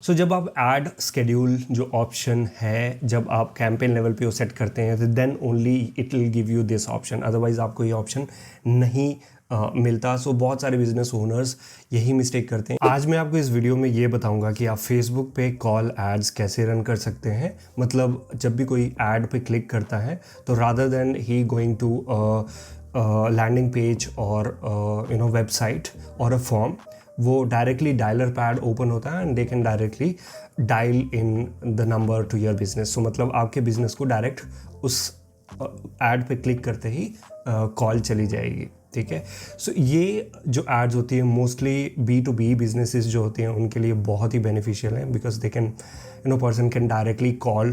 सो जब आप add schedule जो ऑप्शन है जब आप कैंपेन लेवल पे वो सेट करते हैं तो then only it will give you this option, otherwise आपको ये ऑप्शन नहीं मिलता। सो बहुत सारे बिजनेस ओनर्स यही मिस्टेक करते हैं। आज मैं आपको इस वीडियो में ये बताऊंगा कि आप फेसबुक पे कॉल एड्स कैसे रन कर सकते हैं। मतलब जब भी कोई ऐड पे क्लिक करता है तो रादर देन ही गोइंग टू लैंडिंग पेज और वेबसाइट और अ फॉर्म, वो डायरेक्टली डायलर पैड ओपन होता है and they can directly dial in the number to your business. सो मतलब आपके बिजनेस को डायरेक्ट उस ऐड पे क्लिक करते ही कॉल चली जाएगी। ठीक है। सो ये जो एड्स होती है मोस्टली B2B बिजनेसेस जो होती हैं उनके लिए बहुत ही बेनिफिशियल हैं, because they can person can directly call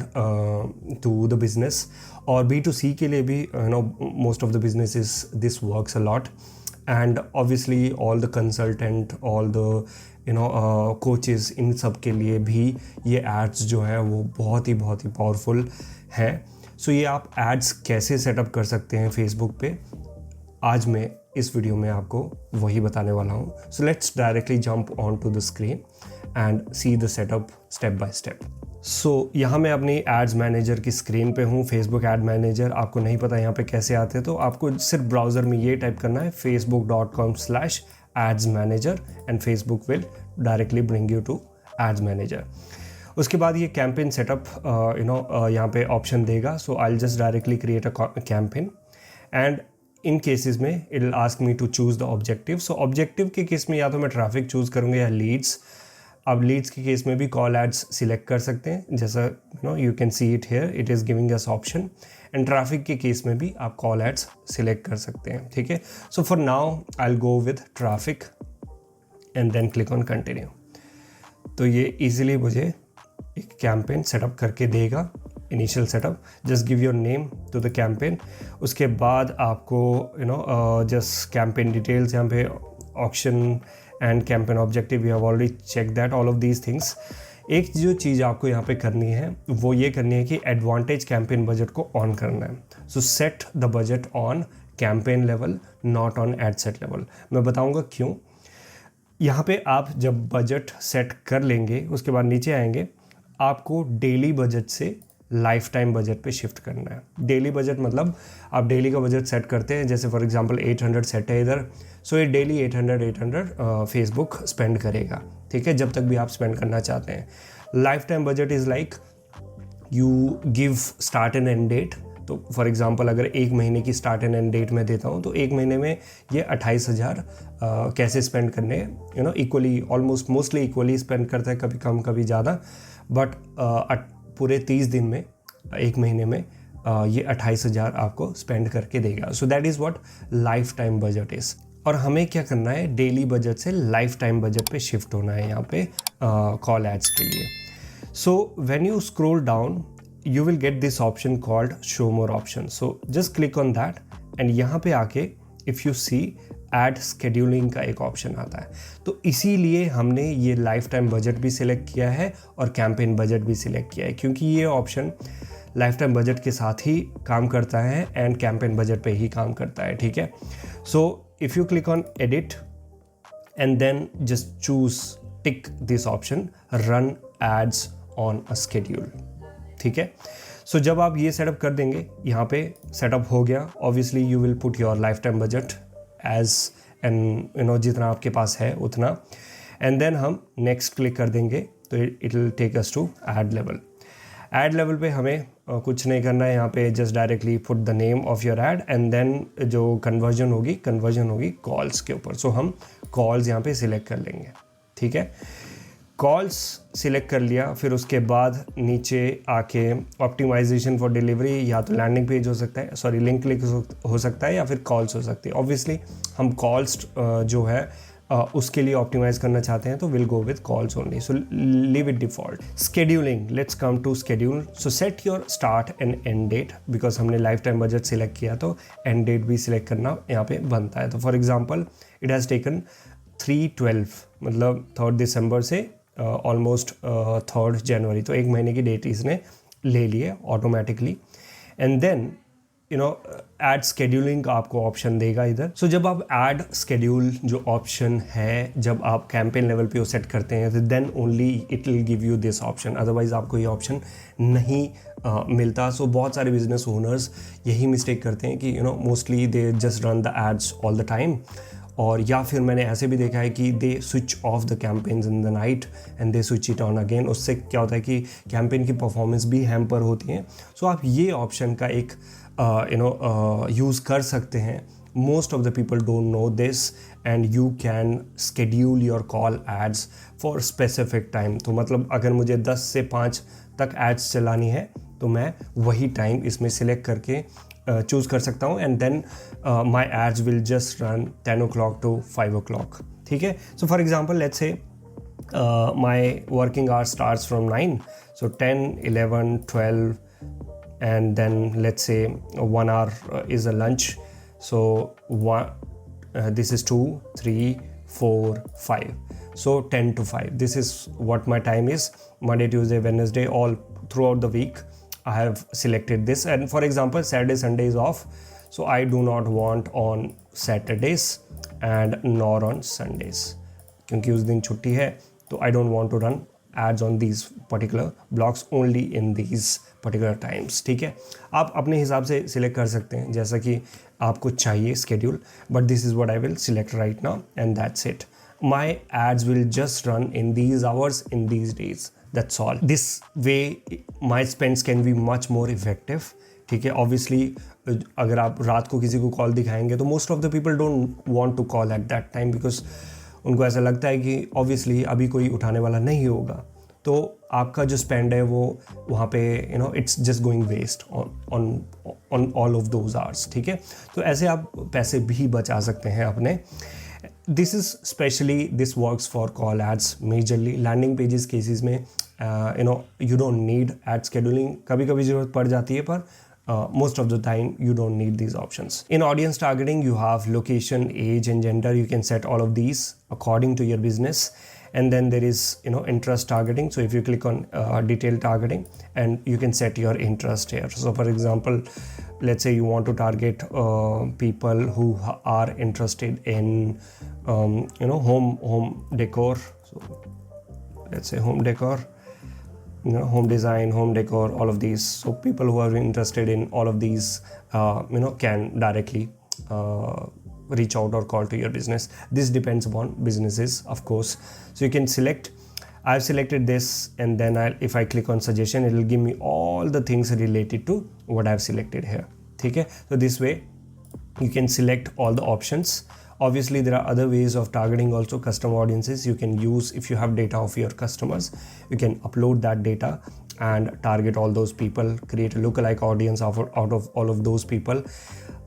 to the business. और B2C के लिए भी most of the businesses this works a lot, and obviously all the consultant, all the coaches, इन सब के लिए भी ये एड्स जो है वो बहुत ही पावरफुल हैं। सो ये आप एड्स कैसे सेटअप कर सकते हैं फेसबुक पे, आज मैं इस वीडियो में आपको वही बताने वाला हूँ। So let's directly jump on to the screen and see the setup step by step. So यहाँ मैं अपनी एड्स मैनेजर की स्क्रीन पे हूँ, फेसबुक एड मैनेजर। आपको नहीं पता यहाँ पे कैसे आते तो आपको सिर्फ ब्राउज़र में ये टाइप करना है facebook.com/ads-manager and Facebook will directly bring you to ads manager. उसके बाद ये कैंपेन सेटअप यहाँ पे ऑप्शन देगा। So I will just directly create a campaign and in cases में it will ask me to choose the objective. So objective के case में या तो मैं ट्रैफिक चूज़ करूँगा या लीड्स। अब लीड्स के केस में भी कॉल एड्स सिलेक्ट कर सकते हैं, जैसा you can see it here, it is giving us option. And traffic के केस में भी आप कॉल एड्स सिलेक्ट कर सकते हैं। ठीक है। So for now I will go with traffic and then click on continue. तो ये इजीली मुझे एक कैंपेन सेटअप करके देगा। Initial setup, just give your name to the campaign. उसके बाद आपको जस्ट कैंपेन डिटेल्स, यहाँ पे auction and campaign objective, we have already check that all of these things. एक जो चीज़ आपको यहाँ पे करनी है वो ये करनी है कि एडवांटेज कैंपेन बजट को ऑन करना है। सो set the budget on campaign level, not on ad set level. मैं बताऊँगा क्यों। यहाँ पे आप जब बजट सेट कर लेंगे उसके बाद नीचे आएंगे, आपको डेली बजट से लाइफ टाइम बजट पे शिफ्ट करना है। डेली बजट मतलब आप डेली का बजट सेट करते हैं, जैसे फॉर एग्जांपल 800 सेट है इधर। सो ये डेली 800 फेसबुक स्पेंड करेगा। ठीक है, जब तक भी आप स्पेंड करना चाहते हैं। Life time budget is like you give start and end date. तो फॉर एग्जांपल अगर एक महीने की स्टार्ट एंड एंड डेट मैं देता हूँ तो एक महीने में ये 28,000 कैसे स्पेंड करने, equally, almost mostly equally spend करता है, कभी कम कभी ज़्यादा, बट पूरे 30 दिन में, एक महीने में ये 28,000 आपको स्पेंड करके देगा। So that is what life time budget is. और हमें क्या करना है, डेली बजट से लाइफ टाइम बजट पे शिफ्ट होना है यहाँ पे कॉल एड्स के लिए। So when you scroll down you will get this option called show more options. So just click on that and यहाँ पे आके if you see add scheduling का एक ऑप्शन आता है। तो इसीलिए हमने ये लाइफ टाइम बजट भी सिलेक्ट किया है और कैंपेन बजट भी सिलेक्ट किया है, क्योंकि ये ऑप्शन लाइफ टाइम बजट के साथ ही काम करता है एंड कैंपेन बजट पे ही काम करता है। ठीक है। So if you click on edit and then just choose tick this option, run ads on a schedule. ठीक है। सो जब आप ये सेटअप कर देंगे, यहाँ पे सेटअप हो गया। Obviously you will put your life time budget as and जितना आपके पास है उतना, एंड देन हम नेक्स्ट क्लिक कर देंगे तो it will take us to ad level. Ad level पे हमें कुछ नहीं करना है, यहाँ पे just directly put the name of your ad and then जो कन्वर्जन होगी कॉल्स के ऊपर। सो हम कॉल्स यहाँ पे सिलेक्ट कर लेंगे। ठीक है। कॉल्स सिलेक्ट कर लिया, फिर उसके बाद नीचे आके ऑप्टिमाइजेशन फॉर डिलीवरी, या तो लैंडिंग पेज हो सकता है, सॉरी लिंक क्लिक हो सकता है, या फिर कॉल्स हो सकती है। ऑब्वियसली हम कॉल्स जो है उसके लिए ऑप्टिमाइज करना चाहते हैं तो will go with calls only. So leave it default. Scheduling, let's come to schedule. So set your start and end date, because हमने लाइफ टाइम बजट सिलेक्ट किया तो एंड डेट भी सिलेक्ट करना यहाँ पे बनता है। तो for example it has taken 3/12, मतलब 3 दिसंबर से ऑलमोस्ट 3 जनवरी, तो एक महीने की डेट इसने ले ली है automatically. And then ad scheduling का आपको ऑप्शन देगा इधर. सो जब आप एड स्केड्यूल जो ऑप्शन है, जब आप कैंपेन लेवल पे वो सेट करते हैं, तो then only it will give you this option. Otherwise आपको ये ऑप्शन नहीं मिलता. सो बहुत सारे बिजनेस ओनर्स यही मिस्टेक करते हैं कि mostly they just run the ads all the time. और या फिर मैंने ऐसे भी देखा है कि they switch off the campaigns in the night and they switch it on again. उससे क्या होता है कि कैंपेन की परफॉर्मेंस भी हैम्पर होती है. सो आप ये ऑप्शन का एक यूज़ कर सकते हैं. Most of the people don't know this and you can schedule your call ads for specific time. तो मतलब अगर मुझे 10 से 5 तक एड्स चलानी है तो मैं वही टाइम इसमें सिलेक्ट करके चूज़ कर सकता हूँ. And then my ads will just run 10 o'clock to 5 o'clock. ठीक है. So for example let's say my working hour starts from 9. So 10, 11, 12 and then let's say 1 hour is a lunch. So this is 2, 3, 4, 5. So 10 to 5. This is what my time is. Monday, Tuesday, Wednesday, all throughout the week I have selected this. And for example, Saturday, Sunday is off. So I do not want on Saturdays and nor on Sundays. क्योंकि उस दिन छुट्टी है तो I don't want to run ads on these particular blocks, only in these particular times. ठीक है. आप अपने हिसाब से सिलेक्ट कर सकते हैं जैसा कि आपको चाहिए schedule. But this is what I will select right now and that's it. My ads will just run in these hours in these days. That's all. This way my spends can be much more effective. ठीक है. Obviously अगर आप रात को किसी को call दिखाएंगे तो most of the people don't want to call at that time because उनको ऐसा लगता है कि ऑब्वियसली अभी कोई उठाने वाला नहीं होगा. तो आपका जो स्पेंड है वो वहाँ पे it's just going waste on all of those hours. ठीक है. तो ऐसे आप पैसे भी बचा सकते हैं अपने. This is specially this works for call ads majorly. Landing pages cases में you don't need ad scheduling. कभी कभी ज़रूरत पड़ जाती है पर most of the time you don't need these options. In audience targeting you have location, age and gender. You can set all of these according to your business. And then there is interest targeting. So if you click on detail targeting and you can set your interest here. So for example, let's say you want to target people who are interested in home decor. So let's say home decor, home design, home decor, all of these. So people who are interested in all of these can directly reach out or call to your business. This depends upon businesses, of course. So you can select. I've selected this and then if I click on suggestion, it will give me all the things related to what I've selected here. Okay. So this way you can select all the options. Obviously there are other ways of targeting also custom audiences. You can use, if you have data of your customers, you can upload that data and target all those people, create a lookalike audience out of all of those people.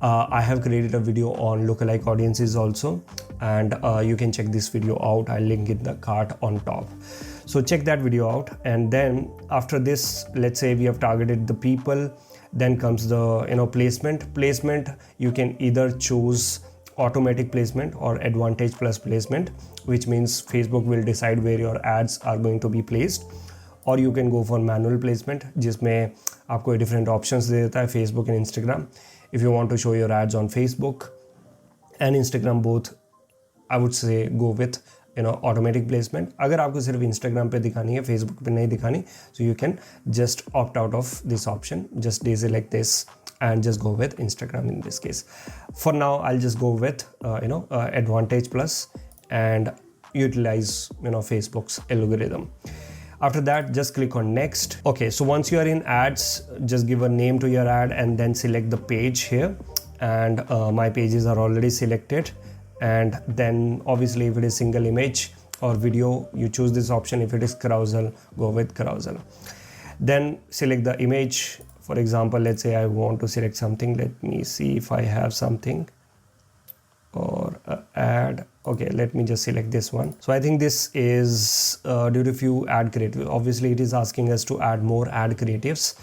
I have created a video on lookalike audiences also, and you can check this video out. I'll link in the card on top. So check that video out. And then after this, let's say we have targeted the people, then comes the placement. You can either choose automatic placement or advantage plus placement, which means Facebook will decide where your ads are going to be placed. Or you can go for manual placement, जिसमें आपको different options दे देता है Facebook and Instagram. If you want to show your ads on Facebook and Instagram both, I would say go with automatic placement. अगर आपको सिर्फ Instagram पे दिखानी है, Facebook पे नहीं दिखानी, so you can just opt out of this option. Just deselect this and just go with Instagram in this case. For now, I'll just go with advantage plus and utilize Facebook's algorithm. After that, just click on next. Okay, so once you are in ads, just give a name to your ad and then select the page here. And my pages are already selected. And then obviously if it is single image or video, you choose this option. If it is carousel, go with carousel. Then select the image. For example, let's say I want to select something. Let me see if I have something or ad. Okay, let me just select this one. So I think this is due to few ad creatives. Obviously it is asking us to add more ad creatives.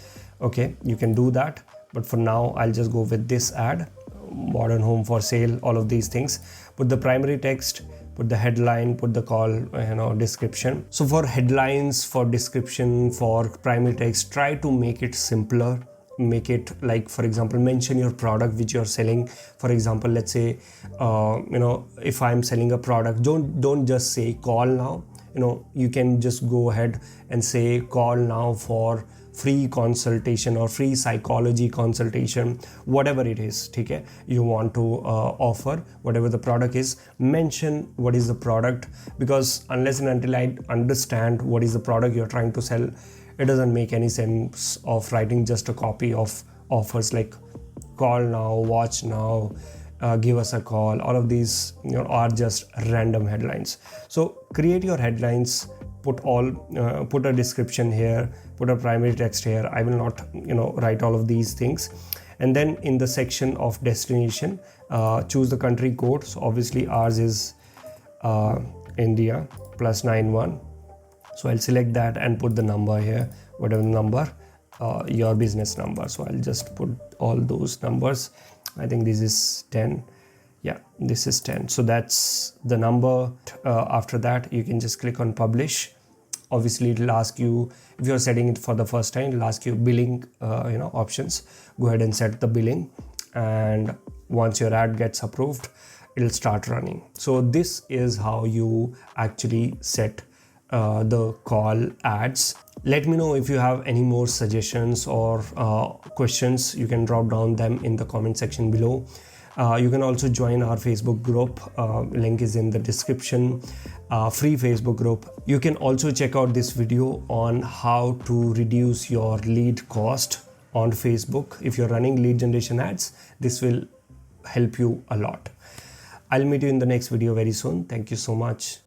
Okay, you can do that. But for now, I'll just go with this ad. Modern home for sale, all of these things. Put the primary text, put the headline, put the call, description. So for headlines, for description, for primary text, try to make it simpler make it like, for example, mention your product which you're selling. For example, let's say if I'm selling a product, don't just say call now. You can just go ahead and say call now for free consultation or free psychology consultation, whatever it is. Okay, you want to offer, whatever the product is, mention what is the product, because unless and until I understand what is the product you're trying to sell, it doesn't make any sense of writing just a copy of offers like call now, watch now, give us a call. All of these are just random headlines. So create your headlines, put a description here, put a primary text here. I will not write all of these things. And then in the section of destination, choose the country code. So obviously ours is India +91. So I'll select that and put the number here, whatever number, your business number. So I'll just put all those numbers. I think this is 10. Yeah, this is 10. So that's the number. After that, you can just click on publish. Obviously, it'll ask you, if you're setting it for the first time, it'll ask you billing options. Go ahead and set the billing. And once your ad gets approved, it'll start running. So this is how you actually set the call ads. Let me know if you have any more suggestions or questions. You can drop down them in the comment section below. You can also join our Facebook group. Link is in the description. Free Facebook group. You can also check out this video on how to reduce your lead cost on Facebook. If you're running lead generation ads, this will help you a lot. I'll meet you in the next video very soon. Thank you so much.